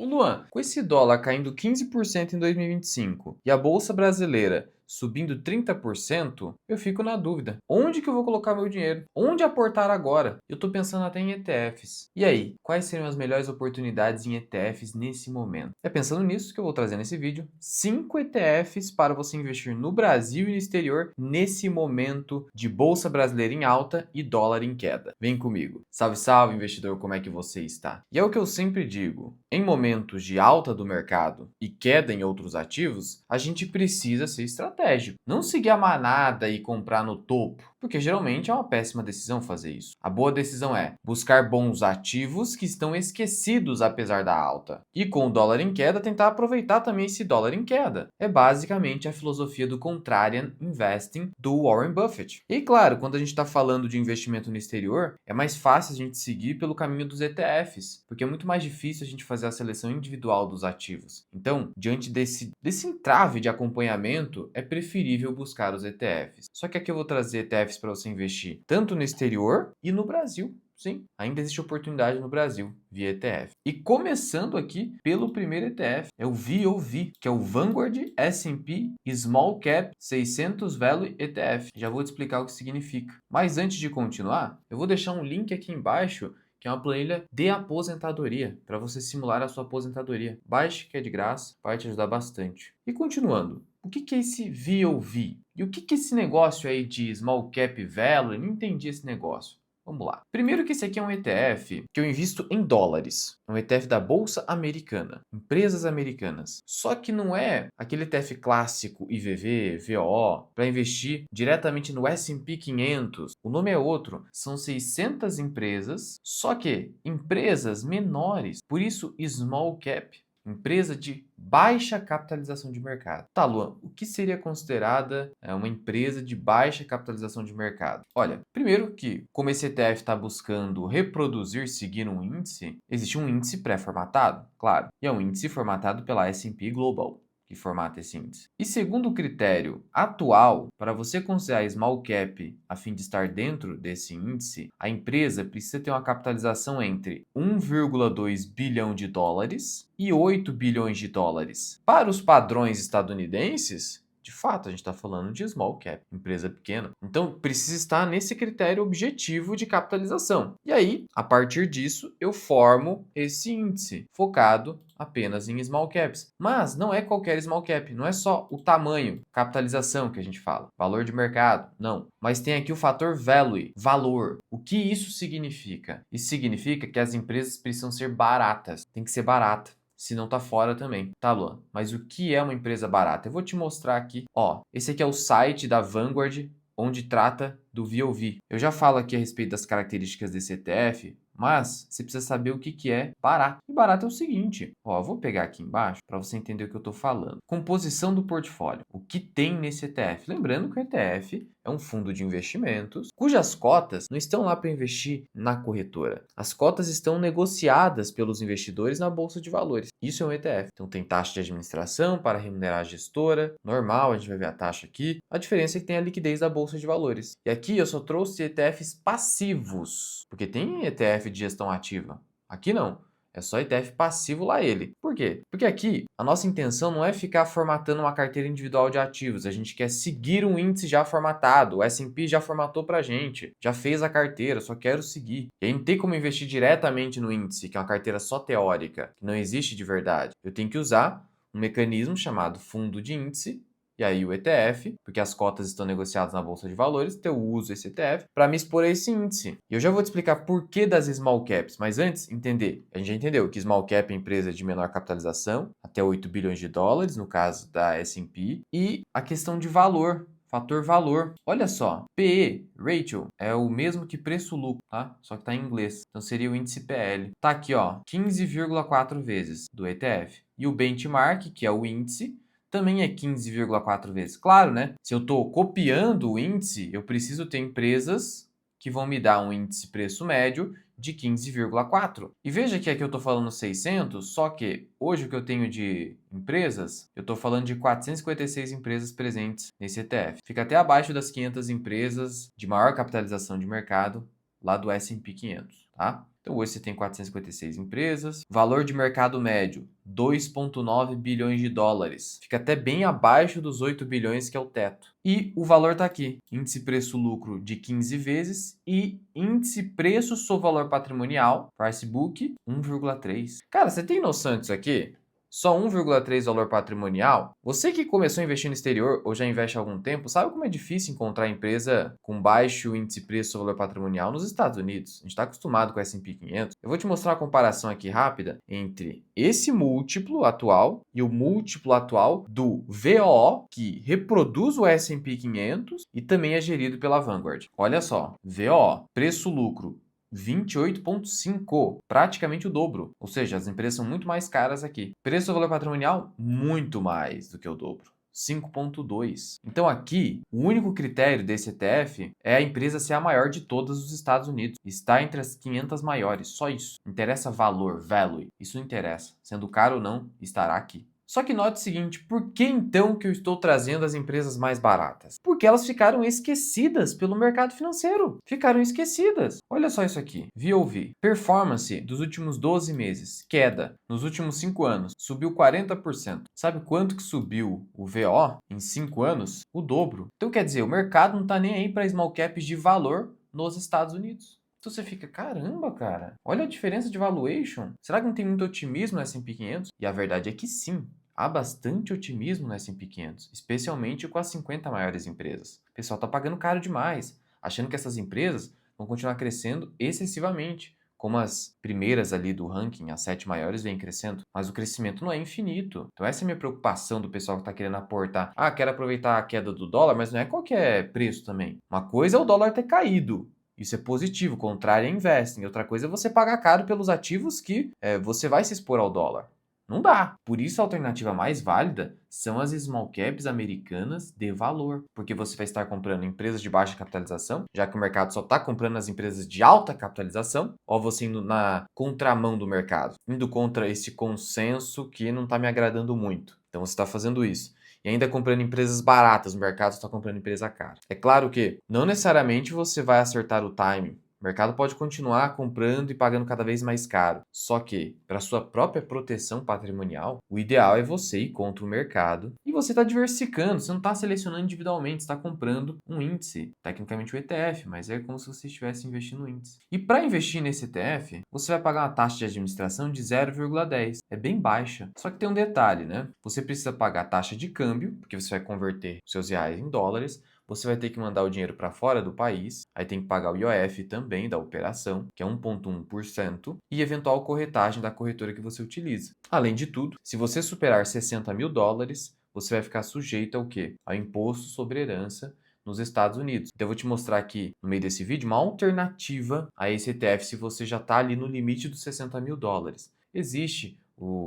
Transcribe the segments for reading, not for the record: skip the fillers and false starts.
O Luan, com esse dólar caindo 15% em 2025 e a bolsa brasileira subindo 30%, eu fico na dúvida. Onde que eu vou colocar meu dinheiro? Onde aportar agora? Eu estou pensando até em ETFs. E aí, quais seriam as melhores oportunidades em ETFs nesse momento? É pensando nisso que eu vou trazer nesse vídeo 5 ETFs para você investir no Brasil e no exterior nesse momento de bolsa brasileira em alta e dólar em queda. Vem comigo. Salve, salve, investidor, como é que você está? E é o que eu sempre digo, em momentos de alta do mercado e queda em outros ativos, a gente precisa ser estratégico. Não seguir a manada e comprar no topo, porque geralmente é uma péssima decisão fazer isso. A boa decisão é buscar bons ativos que estão esquecidos apesar da alta. E com o dólar em queda, tentar aproveitar também esse dólar em queda. É basicamente a filosofia do Contrarian Investing do Warren Buffett. E claro, quando a gente está falando de investimento no exterior, é mais fácil a gente seguir pelo caminho dos ETFs, porque é muito mais difícil a gente fazer a seleção individual dos ativos. Então, diante desse entrave de acompanhamento, é preferível buscar os ETFs. Só que aqui eu vou trazer ETFs para você investir tanto no exterior e no Brasil. Sim, ainda existe oportunidade no Brasil via ETF. E começando aqui pelo primeiro ETF, é o VOV, que é o Vanguard S&P Small Cap 600 Value ETF. Já vou te explicar o que significa. Mas antes de continuar, eu vou deixar um link aqui embaixo que é uma planilha de aposentadoria, para você simular a sua aposentadoria. Baixe, que é de graça, vai te ajudar bastante. E continuando, o que é esse VOV? E o que é esse negócio aí de Small Cap Value? Eu não entendi esse negócio. Vamos lá. Primeiro que esse aqui é um ETF que eu invisto em dólares. É um ETF da Bolsa Americana. Empresas americanas. Só que não é aquele ETF clássico IVV, VOO, para investir diretamente no S&P 500. O nome é outro. São 600 empresas, só que empresas menores. Por isso, Small Cap. Empresa de baixa capitalização de mercado. Tá, Luan, o que seria considerada uma empresa de baixa capitalização de mercado? Olha, primeiro que, como esse ETF está buscando reproduzir, seguir um índice, existe um índice pré-formatado, claro, e é um índice formatado pela S&P Global que formata esse índice. E segundo o critério atual, para você considerar small cap a fim de estar dentro desse índice, a empresa precisa ter uma capitalização entre 1,2 bilhão de dólares e 8 bilhões de dólares. Para os padrões estadunidenses, de fato, a gente está falando de small cap, empresa pequena. Então, precisa estar nesse critério objetivo de capitalização. E aí, a partir disso, eu formo esse índice focado apenas em small caps. Mas não é qualquer small cap, não é só o tamanho, capitalização que a gente fala, valor de mercado, não. Mas tem aqui o fator value, valor. O que isso significa? Isso significa que as empresas precisam ser baratas, tem que ser barata. Se não tá fora também, tá, Luan? Mas o que é uma empresa barata? Eu vou te mostrar aqui. Ó, esse aqui é o site da Vanguard, onde trata do VOV. Eu já falo aqui a respeito das características desse ETF, mas você precisa saber o que é barato. E barato é o seguinte, ó, eu vou pegar aqui embaixo para você entender o que eu estou falando. Composição do portfólio. O que tem nesse ETF? Lembrando que o ETF é um fundo de investimentos cujas cotas não estão lá para investir na corretora. As cotas estão negociadas pelos investidores na bolsa de valores. Isso é um ETF. Então tem taxa de administração para remunerar a gestora, normal, a gente vai ver a taxa aqui. A diferença é que tem a liquidez da bolsa de valores. E aqui eu só trouxe ETFs passivos, porque tem ETF de gestão ativa. Aqui não. É só ETF passivo lá ele. Por quê? Porque aqui a nossa intenção não é ficar formatando uma carteira individual de ativos. A gente quer seguir um índice já formatado. O S&P já formatou pra gente. Já fez a carteira, só quero seguir. E aí não tem como investir diretamente no índice, que é uma carteira só teórica, que não existe de verdade. Eu tenho que usar um mecanismo chamado fundo de índice, e aí o ETF, porque as cotas estão negociadas na bolsa de valores, então eu uso esse ETF para me expor a esse índice. E eu já vou te explicar por que das small caps, mas antes, entender. A gente já entendeu que small cap é empresa de menor capitalização, até 8 bilhões de dólares, no caso da S&P, e a questão de valor. Fator valor. Olha só, PE, ratio, é o mesmo que preço-lucro, tá? Só que tá em inglês. Então seria o índice PL. Tá aqui, ó, 15,4 vezes do ETF. E o benchmark, que é o índice, também é 15,4 vezes. Claro, né? Se eu estou copiando o índice, eu preciso ter empresas que vão me dar um índice preço médio de 15,4. E veja que aqui eu estou falando 600, só que hoje o que eu tenho de empresas, eu estou falando de 456 empresas presentes nesse ETF. Fica até abaixo das 500 empresas de maior capitalização de mercado lá do S&P 500, tá? Então hoje você tem 456 empresas, valor de mercado médio 2,9 bilhões de dólares. Fica até bem abaixo dos 8 bilhões que é o teto. E o valor está aqui, índice preço-lucro de 15 vezes e índice preço sobre valor patrimonial, price book, 1,3. Cara, você tem noção disso aqui? Só 1,3 valor patrimonial? Você que começou a investir no exterior ou já investe há algum tempo, sabe como é difícil encontrar empresa com baixo índice preço valor patrimonial nos Estados Unidos? A gente está acostumado com o S&P 500. Eu vou te mostrar uma comparação aqui rápida entre esse múltiplo atual e o múltiplo atual do VOO, que reproduz o S&P 500 e também é gerido pela Vanguard. Olha só, VOO, preço-lucro 28,5, praticamente o dobro. Ou seja, as empresas são muito mais caras aqui. Preço ao valor patrimonial, muito mais do que o dobro. 5,2. Então aqui, o único critério desse ETF é a empresa ser a maior de todas os Estados Unidos. Está entre as 500 maiores, só isso. Interessa valor, value. Isso não interessa. Sendo caro ou não, estará aqui. Só que note o seguinte, por que então que eu estou trazendo as empresas mais baratas? Porque elas ficaram esquecidas pelo mercado financeiro. Ficaram esquecidas. Olha só isso aqui. VOV. Performance dos últimos 12 meses. Queda. Nos últimos 5 anos. Subiu 40%. Sabe quanto que subiu o VO em 5 anos? O dobro. Então quer dizer, o mercado não está nem aí para small caps de valor nos Estados Unidos. Então você fica, caramba, cara, olha a diferença de valuation. Será que não tem muito otimismo no S&P 500? E a verdade é que sim. Há bastante otimismo no S&P 500, especialmente com as 50 maiores empresas. O pessoal está pagando caro demais, achando que essas empresas vão continuar crescendo excessivamente, como as primeiras ali do ranking, as 7 maiores, vêm crescendo. Mas o crescimento não é infinito. Então essa é a minha preocupação do pessoal que está querendo aportar. Ah, quero aproveitar a queda do dólar, mas não é qualquer preço também. Uma coisa é o dólar ter caído. Isso é positivo, o contrário é investing. Outra coisa é você pagar caro pelos ativos que você vai se expor ao dólar. Não dá. Por isso a alternativa mais válida são as small caps americanas de valor, porque você vai estar comprando empresas de baixa capitalização, já que o mercado só está comprando as empresas de alta capitalização, ou você indo na contramão do mercado, indo contra esse consenso que não está me agradando muito. Então você está fazendo isso. E ainda comprando empresas baratas, o mercado está comprando empresa cara. É claro que não necessariamente você vai acertar o timing. O mercado pode continuar comprando e pagando cada vez mais caro. Só que, para sua própria proteção patrimonial, o ideal é você ir contra o mercado e você está diversificando. Você não está selecionando individualmente, você está comprando um índice, tecnicamente o ETF, mas é como se você estivesse investindo no índice. E para investir nesse ETF, você vai pagar uma taxa de administração de 0,10. É bem baixa. Só que tem um detalhe, né? Você precisa pagar a taxa de câmbio, porque você vai converter seus reais em dólares. Você vai ter que mandar o dinheiro para fora do país, aí tem que pagar o IOF também da operação, que é 1,1%, e eventual corretagem da corretora que você utiliza. Além de tudo, se você superar 60 mil dólares, você vai ficar sujeito ao quê? Ao imposto sobre herança nos Estados Unidos. Então eu vou te mostrar aqui no meio desse vídeo uma alternativa a esse ETF se você já está ali no limite dos 60 mil dólares. Existe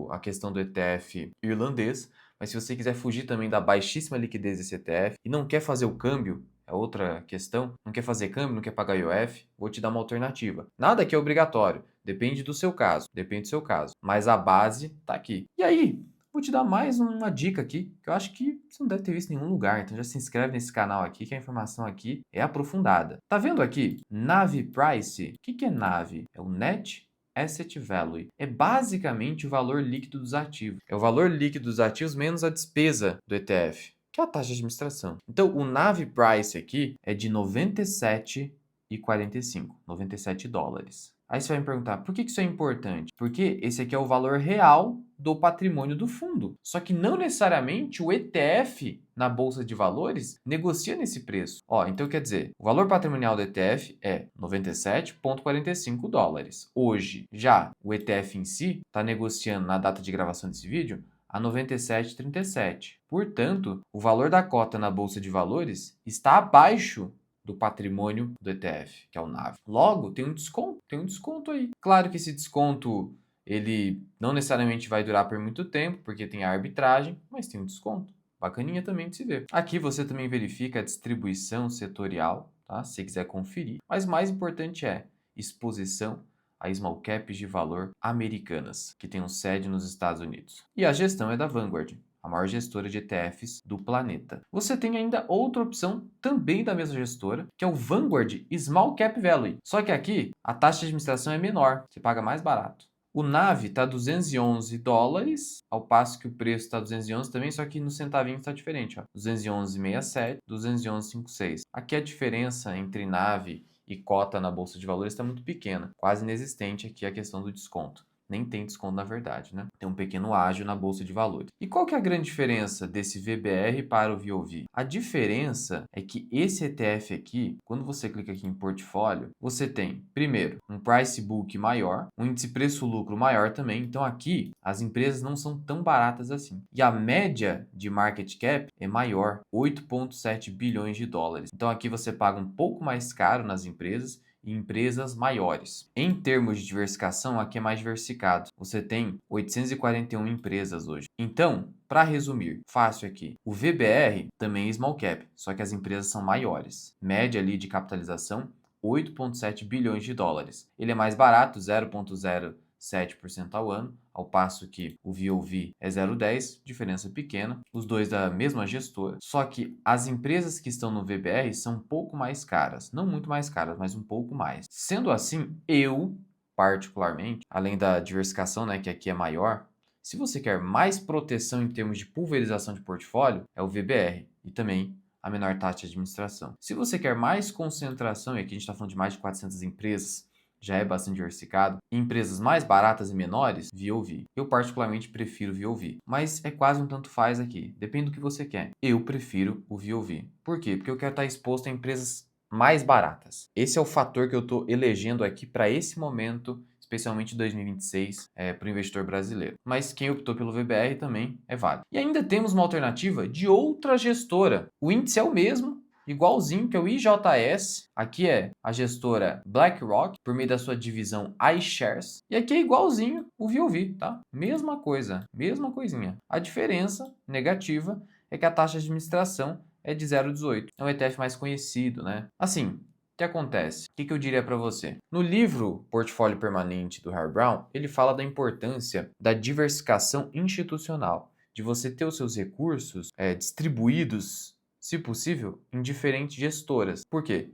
a questão do ETF irlandês, mas se você quiser fugir também da baixíssima liquidez desse ETF e não quer fazer o câmbio, é outra questão, não quer fazer câmbio, não quer pagar IOF, vou te dar uma alternativa. Nada aqui é obrigatório, depende do seu caso, mas a base tá aqui. E aí, vou te dar mais uma dica aqui, que eu acho que você não deve ter visto em nenhum lugar, então já se inscreve nesse canal aqui, que a informação aqui é aprofundada. Tá vendo aqui? NAV Price. O que é NAV? É o Net Asset Value. É basicamente o valor líquido dos ativos. É o valor líquido dos ativos menos a despesa do ETF, que é a taxa de administração. Então, o NAV Price aqui é de 97,45, 97 dólares. Aí você vai me perguntar, por que isso é importante? Porque esse aqui é o valor real do patrimônio do fundo. Só que não necessariamente o ETF na bolsa de valores negocia nesse preço. Ó, então quer dizer, o valor patrimonial do ETF é 97,45 dólares. Hoje, já o ETF em si está negociando na data de gravação desse vídeo a 97,37. Portanto, o valor da cota na bolsa de valores está abaixo do patrimônio do ETF, que é o NAV. Logo, tem um desconto aí. Claro que esse desconto ele não necessariamente vai durar por muito tempo, porque tem a arbitragem, mas tem um desconto. Bacaninha também de se ver. Aqui você também verifica a distribuição setorial, tá? Se você quiser conferir. Mas mais importante é exposição a small caps de valor americanas, que tem sede nos Estados Unidos. E a gestão é da Vanguard. a maior gestora de ETFs do planeta. Você tem ainda outra opção, também da mesma gestora, que é o Vanguard Small Cap Value. Só que aqui a taxa de administração é menor, você paga mais barato. O NAV está $211, ao passo que o preço está 211 também, só que no centavinho está diferente, ó. 211,67, 211,56. Aqui a diferença entre NAV e cota na bolsa de valores está muito pequena, quase inexistente aqui a questão do desconto. Nem tem desconto na verdade, né? Tem um pequeno ágio na bolsa de valores. E qual que é a grande diferença desse VBR para o VOV? A diferença é que esse ETF aqui, quando você clica aqui em portfólio, você tem, primeiro, um price book maior, um índice preço-lucro maior também. Então aqui as empresas não são tão baratas assim. E a média de market cap é maior, 8,7 bilhões de dólares. Então aqui você paga um pouco mais caro nas empresas e empresas maiores. Em termos de diversificação, aqui é mais diversificado. Você tem 841 empresas hoje. Então, para resumir, fácil aqui. O VBR também é small cap, só que as empresas são maiores. Média ali de capitalização, 8,7 bilhões de dólares. Ele é mais barato, 0,07% ao ano, ao passo que o VOV é 0,10, diferença pequena, os dois da mesma gestora. Só que as empresas que estão no VBR são um pouco mais caras, não muito mais caras, mas um pouco mais. Sendo assim, eu, particularmente, além da diversificação, né, que aqui é maior, se você quer mais proteção em termos de pulverização de portfólio, é o VBR e também a menor taxa de administração. Se você quer mais concentração, e aqui a gente está falando de mais de 400 empresas, já é bastante diversificado, em empresas mais baratas e menores, VOV. Eu particularmente prefiro VOV, mas é quase um tanto faz aqui, depende do que você quer. Eu prefiro o VOV. Por quê? Porque eu quero estar exposto a empresas mais baratas. Esse é o fator que eu estou elegendo aqui para esse momento, especialmente 2026, para o investidor brasileiro. Mas quem optou pelo VBR também é válido. E ainda temos uma alternativa de outra gestora. O índice é o mesmo, igualzinho, que é o IJS. Aqui é a gestora BlackRock, por meio da sua divisão iShares. E aqui é igualzinho o VOV, tá? Mesma coisa, mesma coisinha. A diferença negativa é que a taxa de administração é de 0,18. É um ETF mais conhecido, né? Assim, o que acontece? O que eu diria para você? No livro Portfólio Permanente do Harry Brown, ele fala da importância da diversificação institucional, de você ter os seus recursos distribuídos, se possível, em diferentes gestoras. Por quê?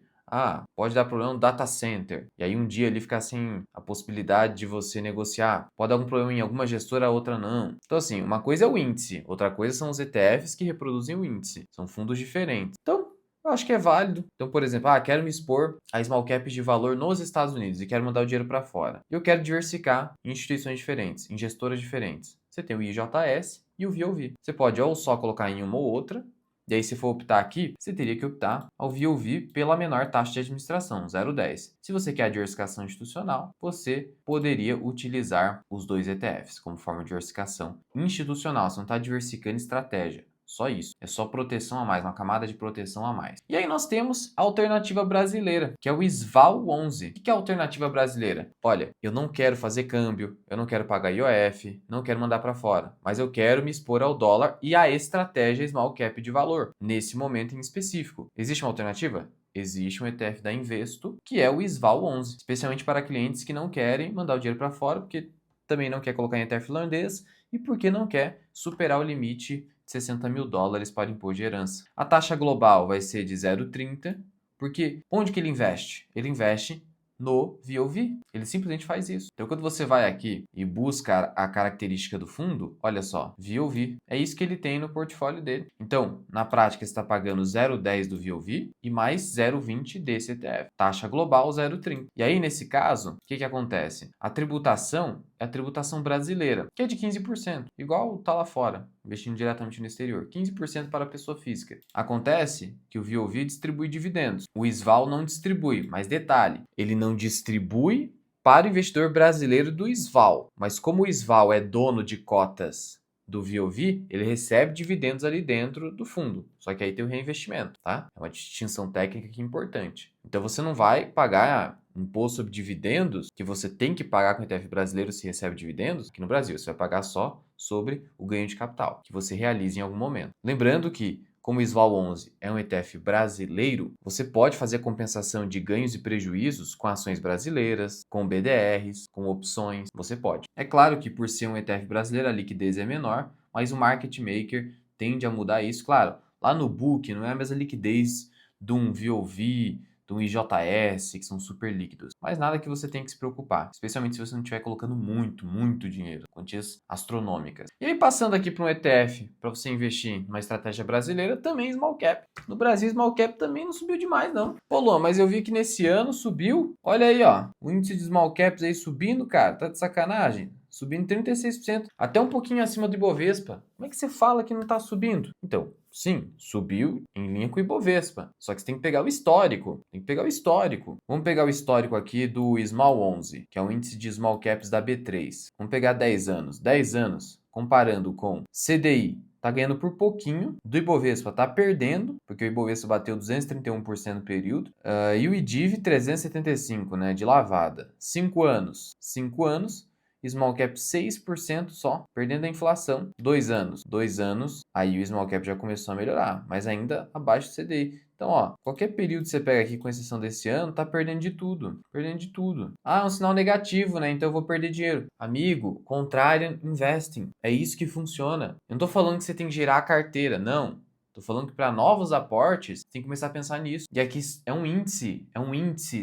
Pode dar problema no data center, e aí um dia ele fica sem a possibilidade de você negociar. Pode dar algum problema em alguma gestora, a outra não. Então, assim, uma coisa é o índice, outra coisa são os ETFs que reproduzem o índice. São fundos diferentes. Então, eu acho que é válido. Então, por exemplo, quero me expor a small caps de valor nos Estados Unidos e quero mandar o dinheiro para fora. Eu quero diversificar em instituições diferentes, em gestoras diferentes. Você tem o IJS e o VOV. Você pode ou só colocar em uma ou outra. E aí, se for optar aqui, você teria que optar ao VOV pela menor taxa de administração, 0,10. Se você quer a diversificação institucional, você poderia utilizar os dois ETFs como forma de diversificação institucional. Você não está diversificando estratégia. Só isso. É só proteção a mais, uma camada de proteção a mais. E aí nós temos a alternativa brasileira, que é o SVAL 11. O que é a alternativa brasileira? Olha, eu não quero fazer câmbio, eu não quero pagar IOF, não quero mandar para fora, mas eu quero me expor ao dólar e à estratégia small cap de valor, nesse momento em específico. Existe uma alternativa? Existe um ETF da Investo, que é o SVAL 11, especialmente para clientes que não querem mandar o dinheiro para fora, porque também não quer colocar em ETF irlandês e porque não quer superar o limite de 60 mil dólares para imposto de herança. A taxa global vai ser de 0,30, porque onde que ele investe? Ele investe no VOV. Ele simplesmente faz isso. Então, quando você vai aqui e busca a característica do fundo, olha só, VOV. É isso que ele tem no portfólio dele. Então, na prática, você está pagando 0,10 do VOV e mais 0,20 desse ETF. Taxa global 0,30. E aí, nesse caso, o que acontece? A tributação é a tributação brasileira, que é de 15%, igual tá lá fora, investindo diretamente no exterior, 15% para a pessoa física. Acontece que o VOV distribui dividendos. O SVAL não distribui, mas detalhe, ele não distribui para o investidor brasileiro do SVAL, mas como o SVAL é dono de cotas do VOV, ele recebe dividendos ali dentro do fundo. Só que aí tem o reinvestimento, tá? É uma distinção técnica que é importante. Então você não vai pagar imposto sobre dividendos que você tem que pagar com o ETF brasileiro se recebe dividendos aqui no Brasil. Você vai pagar só sobre o ganho de capital que você realiza em algum momento. Lembrando que, como o SVAL 11 é um ETF brasileiro, você pode fazer a compensação de ganhos e prejuízos com ações brasileiras, com BDRs, com opções, você pode. É claro que por ser um ETF brasileiro a liquidez é menor, mas o market maker tende a mudar isso. Claro, lá no book não é a mesma liquidez de um VOV, de um IJS, que são super líquidos. Mas nada que você tem que se preocupar, especialmente se você não estiver colocando muito dinheiro, quantias astronômicas. E aí, passando aqui para um ETF, para você investir numa estratégia brasileira, também small cap. No Brasil, small cap também não subiu demais, não. Pô, Luan, mas eu vi que nesse ano subiu. Olha aí, ó, o índice de small caps aí subindo, cara, tá de sacanagem? Subindo 36%, até um pouquinho acima do Ibovespa. Como é que você fala que não está subindo? Então, sim, subiu em linha com o Ibovespa. Só que você tem que pegar o histórico. Tem que pegar o histórico. Vamos pegar o histórico aqui do Small 11, que é o índice de Small Caps da B3. Vamos pegar 10 anos. 10 anos, comparando com CDI, tá ganhando por pouquinho, do Ibovespa tá perdendo, porque o Ibovespa bateu 231% no período, e o IDIV 375, né, de lavada. 5 anos. 5 anos, small cap 6% só, perdendo a inflação. 2 anos. 2 anos, aí o small cap já começou a melhorar, mas ainda abaixo do CDI. Então, ó, qualquer período que você pega aqui, com exceção desse ano, tá perdendo de tudo. Perdendo de tudo. Ah, é um sinal negativo, né? Então eu vou perder dinheiro. Amigo, contrarian investing. É isso que funciona. Eu não tô falando que você tem que gerar a carteira, não. Tô falando que para novos aportes, tem que começar a pensar nisso. E aqui é um índice,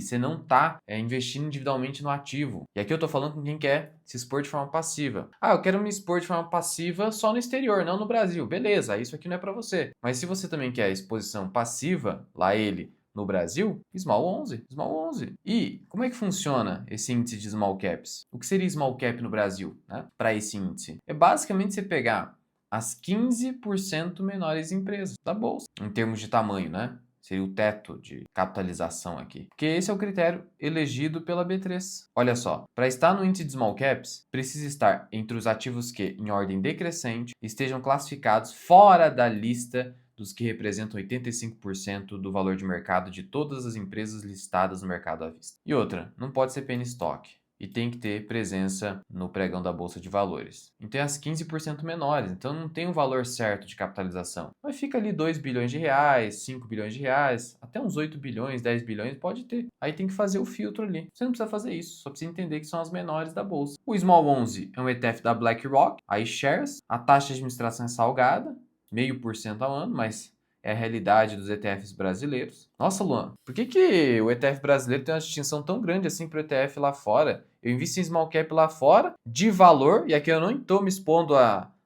você não tá investindo individualmente no ativo. E aqui eu tô falando com quem quer se expor de forma passiva. Ah, eu quero me expor de forma passiva só no exterior, não no Brasil. Beleza, isso aqui não é para você. Mas se você também quer exposição passiva, lá ele no Brasil, Small 11, Small 11. E como é que funciona esse índice de small caps? O que seria small cap no Brasil, né? Para esse índice? É basicamente você pegar as 15% menores empresas da bolsa, em termos de tamanho, né? Seria o teto de capitalização aqui. Porque esse é o critério elegido pela B3. Olha só, para estar no índice de small caps, precisa estar entre os ativos que, em ordem decrescente, estejam classificados fora da lista dos que representam 85% do valor de mercado de todas as empresas listadas no mercado à vista. E outra, não pode ser penny stock e tem que ter presença no pregão da Bolsa de Valores. Então é as 15% menores, então não tem um valor certo de capitalização. Mas fica ali 2 bilhões de reais, 5 bilhões de reais, até uns 8 bilhões, 10 bilhões pode ter. Aí tem que fazer o filtro ali. Você não precisa fazer isso, só precisa entender que são as menores da Bolsa. O Small 11 é um ETF da BlackRock, iShares, a taxa de administração é salgada, 0,5% ao ano, mas é a realidade dos ETFs brasileiros. Nossa, Luan, por que o ETF brasileiro tem uma distinção tão grande assim para o ETF lá fora? Eu invisto em small cap lá fora, de valor, e aqui eu não estou me expondo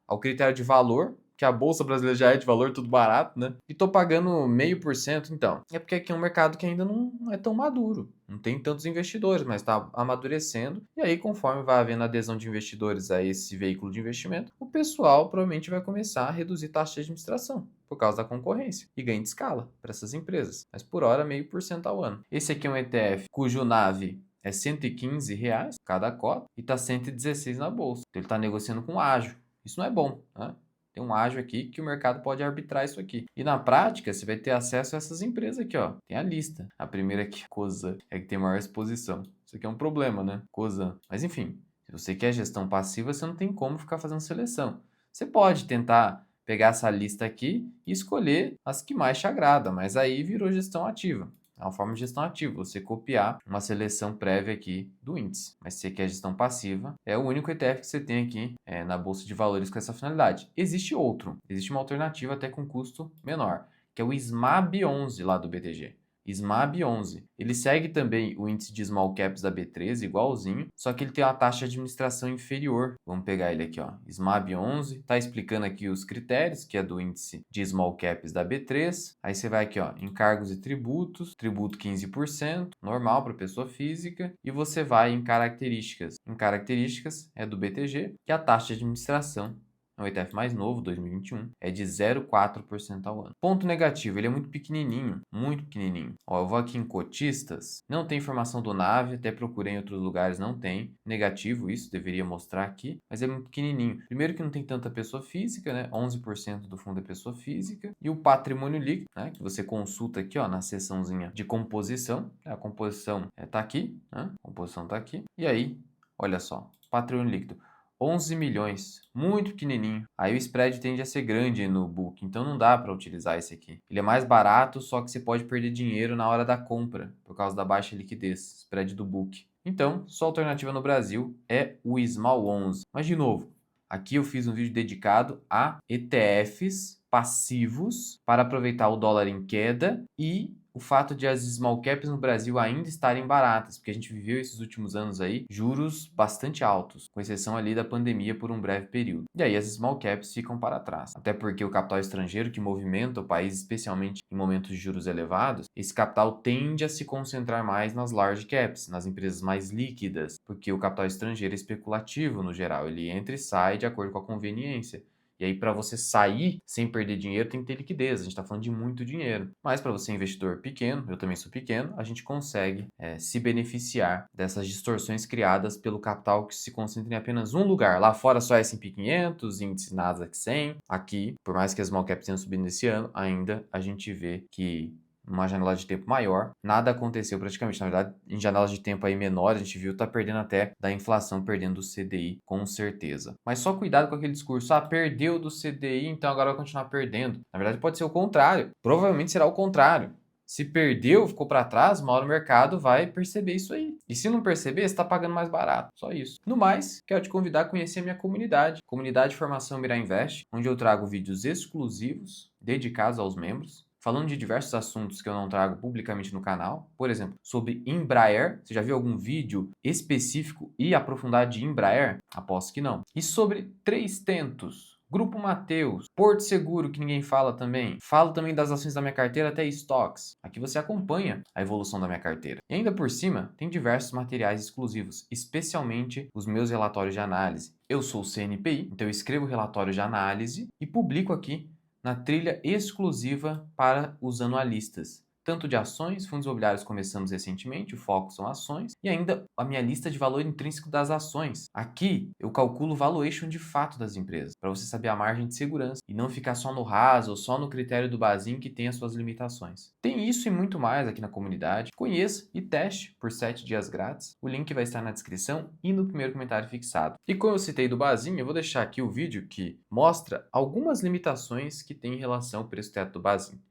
ao critério de valor, que a bolsa brasileira já é de valor, tudo barato, né? E estou pagando 0,5%, então. É porque aqui é um mercado que ainda não é tão maduro. Não tem tantos investidores, mas está amadurecendo. E aí, conforme vai havendo adesão de investidores a esse veículo de investimento, o pessoal provavelmente vai começar a reduzir taxa de administração por causa da concorrência e ganho de escala para essas empresas. Mas por hora, 0,5% ao ano. Esse aqui é um ETF cujo NAV é R$ 115 cada cota e está 116 na bolsa. Então ele está negociando com ágio. Isso não é bom, né? Tem um ágio aqui que o mercado pode arbitrar isso aqui. E na prática, você vai ter acesso a essas empresas aqui, ó. Tem a lista. A primeira aqui, Cosan, é que tem maior exposição. Isso aqui é um problema, né? Cosan. Mas enfim, se você quer gestão passiva, você não tem como ficar fazendo seleção. Você pode tentar pegar essa lista aqui e escolher as que mais te agradam, mas aí virou gestão ativa. É uma forma de gestão ativa, você copiar uma seleção prévia aqui do índice. Mas se você quer gestão passiva, é o único ETF que você tem aqui na Bolsa de Valores com essa finalidade. Existe outro, existe uma alternativa até com custo menor, que é o SMAB 11 lá do BTG. SMAB 11. Ele segue também o índice de small caps da B13, igualzinho, só que ele tem uma taxa de administração inferior. Vamos pegar ele aqui, ó. SMAB 11, tá explicando aqui os critérios, que é do índice de small caps da B3. Aí você vai aqui, ó, encargos e tributos, tributo 15%, normal para pessoa física, e você vai em características. Em características é do BTG, que é a taxa de administração. É um ETF mais novo, 2021, é de 0,4% ao ano. Ponto negativo, ele é muito pequenininho, muito pequenininho. Ó, eu vou aqui em cotistas, não tem informação do NAV, até procurei em outros lugares, não tem. Negativo, isso deveria mostrar aqui, mas é muito pequenininho. Primeiro que não tem tanta pessoa física, né? 11% do fundo é pessoa física. E o patrimônio líquido, né? Que você consulta aqui, ó, na seçãozinha de composição. A composição tá aqui, né? A composição tá aqui. E aí, olha só, patrimônio líquido. 11 milhões, muito pequenininho. Aí o spread tende a ser grande no book, então não dá para utilizar esse aqui. Ele é mais barato, só que você pode perder dinheiro na hora da compra, por causa da baixa liquidez, spread do book. Então, sua alternativa no Brasil é o Small 11. Mas de novo, Aqui eu fiz um vídeo dedicado a ETFs passivos para aproveitar o dólar em queda e o fato de as small caps no Brasil ainda estarem baratas, porque a gente viveu esses últimos anos aí juros bastante altos, com exceção ali da pandemia por um breve período. E aí as small caps ficam para trás. Até porque o capital estrangeiro que movimenta o país, especialmente em momentos de juros elevados, esse capital tende a se concentrar mais nas large caps, nas empresas mais líquidas, porque o capital estrangeiro é especulativo no geral, ele entra e sai de acordo com a conveniência. E aí, para você sair sem perder dinheiro, tem que ter liquidez. A gente está falando de muito dinheiro. Mas para você, investidor pequeno, eu também sou pequeno, a gente consegue se beneficiar dessas distorções criadas pelo capital que se concentra em apenas um lugar. Lá fora só S&P 500, índice Nasdaq 100. Aqui, por mais que as small caps tenham subido nesse ano, ainda a gente vê que numa janela de tempo maior, nada aconteceu praticamente. Na verdade, em janelas de tempo aí menores, a gente viu tá perdendo até da inflação, perdendo do CDI, com certeza. Mas só cuidado com aquele discurso, perdeu do CDI, então agora vai continuar perdendo. Na verdade, pode ser o contrário. Provavelmente será o contrário. Se perdeu, ficou para trás, uma hora o mercado vai perceber isso aí. E se não perceber, você está pagando mais barato. Só isso. No mais, quero te convidar a conhecer a minha comunidade. Comunidade de Formação Mirar Invest, onde eu trago vídeos exclusivos dedicados aos membros, falando de diversos assuntos que eu não trago publicamente no canal. Por exemplo, sobre Embraer. Você já viu algum vídeo específico e aprofundado de Embraer? Aposto que não. E sobre Três Tentos, Grupo Mateus, Porto Seguro, que ninguém fala também. Falo também das ações da minha carteira até estoques. Aqui você acompanha a evolução da minha carteira. E ainda por cima, tem diversos materiais exclusivos, especialmente os meus relatórios de análise. Eu sou CNPI, então eu escrevo relatórios de análise e publico aqui na trilha exclusiva para os anualistas. Tanto de ações, fundos imobiliários começamos recentemente, o foco são ações, e ainda a minha lista de valor intrínseco das ações. Aqui eu calculo o valuation de fato das empresas, para você saber a margem de segurança e não ficar só no raso ou só no critério do Bazin que tem as suas limitações. Tem isso e muito mais aqui na comunidade. Conheça e teste por 7 dias grátis. O link vai estar na descrição e no primeiro comentário fixado. E como eu citei do Bazin, eu vou deixar aqui o vídeo que mostra algumas limitações que tem em relação ao preço teto do Bazin.